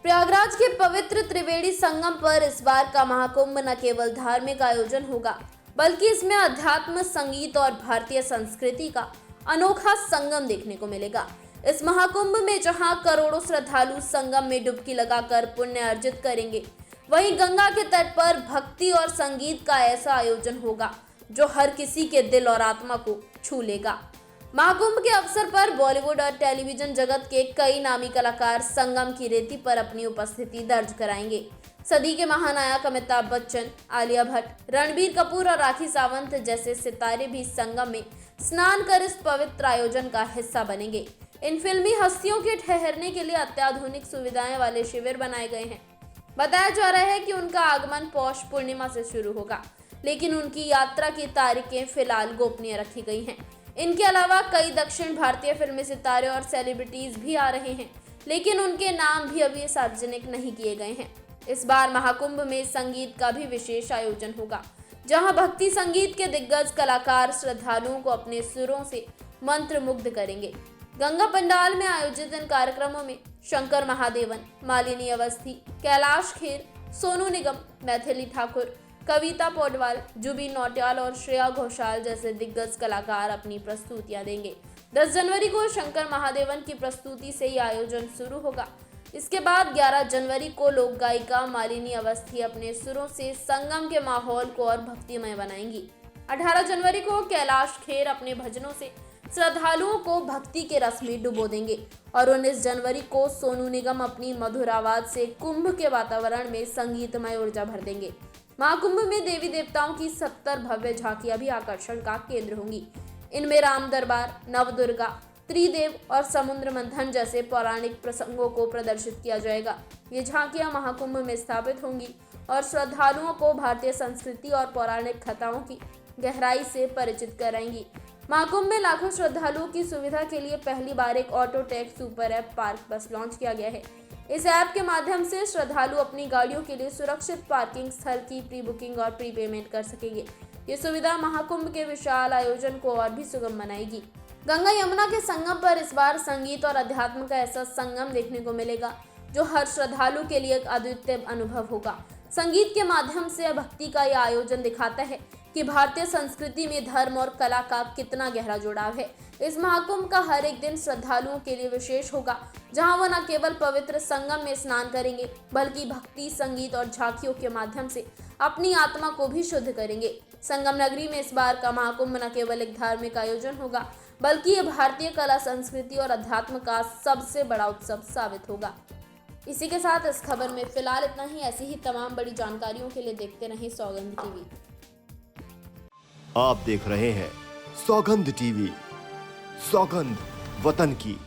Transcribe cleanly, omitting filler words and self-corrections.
प्रयागराज के पवित्र त्रिवेणी संगम पर इस बार का महाकुंभ न केवल धार्मिक आयोजन होगा, बल्कि इसमें अध्यात्म, संगीत और भारतीय संस्कृति का अनोखा संगम देखने को मिलेगा। इस महाकुंभ में जहां करोड़ों श्रद्धालु संगम में डुबकी लगाकर पुण्य अर्जित करेंगे, वहीं गंगा के तट पर भक्ति और संगीत का ऐसा आयोजन होगा जो हर किसी के दिल और आत्मा को छू लेगा। महाकुंभ के अवसर पर बॉलीवुड और टेलीविजन जगत के कई नामी कलाकार संगम की रेती पर अपनी उपस्थिति दर्ज कराएंगे। सदी के महानायक अमिताभ बच्चन, आलिया भट्ट, रणबीर कपूर और राखी सावंत जैसे सितारे भी संगम में स्नान कर इस पवित्र आयोजन का हिस्सा बनेंगे। इन फिल्मी हस्तियों के ठहरने के लिए अत्याधुनिक सुविधाएं वाले शिविर बनाए गए हैं। बताया जा रहा है कि उनका आगमन पौष पूर्णिमा से शुरू होगा, लेकिन उनकी यात्रा की तारीखें फिलहाल गोपनीय रखी गई हैं। इनके अलावा कई दक्षिण भारतीय फिल्मी सितारे और सेलिब्रिटीज भी आ रहे हैं, लेकिन उनके नाम भी अभी सार्वजनिक नहीं किए गए हैं। इस बार महाकुंभ में संगीत का भी विशेष आयोजन होगा, जहां भक्ति संगीत के दिग्गज कलाकार श्रद्धालुओं को अपने सुरों से मंत्रमुग्ध करेंगे। गंगा पंडाल में आयोजित इन कार्यक्रमों में शंकर महादेवन, मालिनी अवस्थी, कैलाश खेर, सोनू निगम, मैथिली ठाकुर, कविता पौडवाल, जुबिन नौटियाल और श्रेया घोषाल जैसे दिग्गज कलाकार अपनी प्रस्तुतियां देंगे। 10 जनवरी को शंकर महादेवन की प्रस्तुति से यह आयोजन शुरू होगा। इसके बाद 11 जनवरी को लोक गायिका मालिनी अवस्थी अपने सुरों से संगम के माहौल को और भक्तिमय बनाएंगी। 18 जनवरी को कैलाश खेर अपने भजनों से श्रद्धालुओं को भक्ति के रस में डुबो देंगे और 19 जनवरी को सोनू निगम अपनी मधुर आवाज से कुंभ के वातावरण में संगीतमय ऊर्जा भर देंगे। महाकुंभ में देवी देवताओं की 70 भव्य झांकियां भी आकर्षण का केंद्र होंगी। इनमें राम दरबार, नवदुर्गा, त्रिदेव और समुद्र मंथन जैसे पौराणिक प्रसंगों को प्रदर्शित किया जाएगा। ये झांकियां महाकुंभ में स्थापित होंगी और श्रद्धालुओं को भारतीय संस्कृति और पौराणिक कथाओं की गहराई से परिचित कराएंगी। महाकुंभ में लाखों श्रद्धालुओं की सुविधा के लिए पहली बार एक auto tax super app park बस लॉन्च किया गया है। इस ऐप के माध्यम से श्रद्धालु अपनी गाड़ियों के लिए सुरक्षित पार्किंग स्थल की प्री बुकिंग और प्री पेमेंट कर सकेंगे। ये सुविधा महाकुंभ के विशाल आयोजन को और भी सुगम बनाएगी। गंगा यमुना के संगम पर इस बार संगीत और अध्यात्म का ऐसा संगम देखने को मिलेगा जो हर श्रद्धालु के लिए एक अद्वितीय अनुभव होगा। संगीत के माध्यम से भक्ति का यह आयोजन दिखाता है कि भारतीय संस्कृति में धर्म और कला का कितना गहरा जुड़ाव है। इस महाकुंभ का हर एक दिन श्रद्धालुओं के लिए विशेष होगा, जहां वो न केवल पवित्र संगम में स्नान करेंगे, बल्कि भक्ति, संगीत और झांकियों के माध्यम से अपनी आत्मा को भी शुद्ध करेंगे। संगम नगरी में इस बार का महाकुंभ न केवल एक धार्मिक आयोजन होगा, बल्कि ये भारतीय कला, संस्कृति और अध्यात्म का सबसे बड़ा उत्सव साबित होगा। इसी के साथ इस खबर में फिलहाल इतना ही। ऐसी ही तमाम बड़ी जानकारियों के लिए देखते रहें सौगंध टीवी। आप देख रहे हैं सौगंध टीवी, सौगंध वतन की।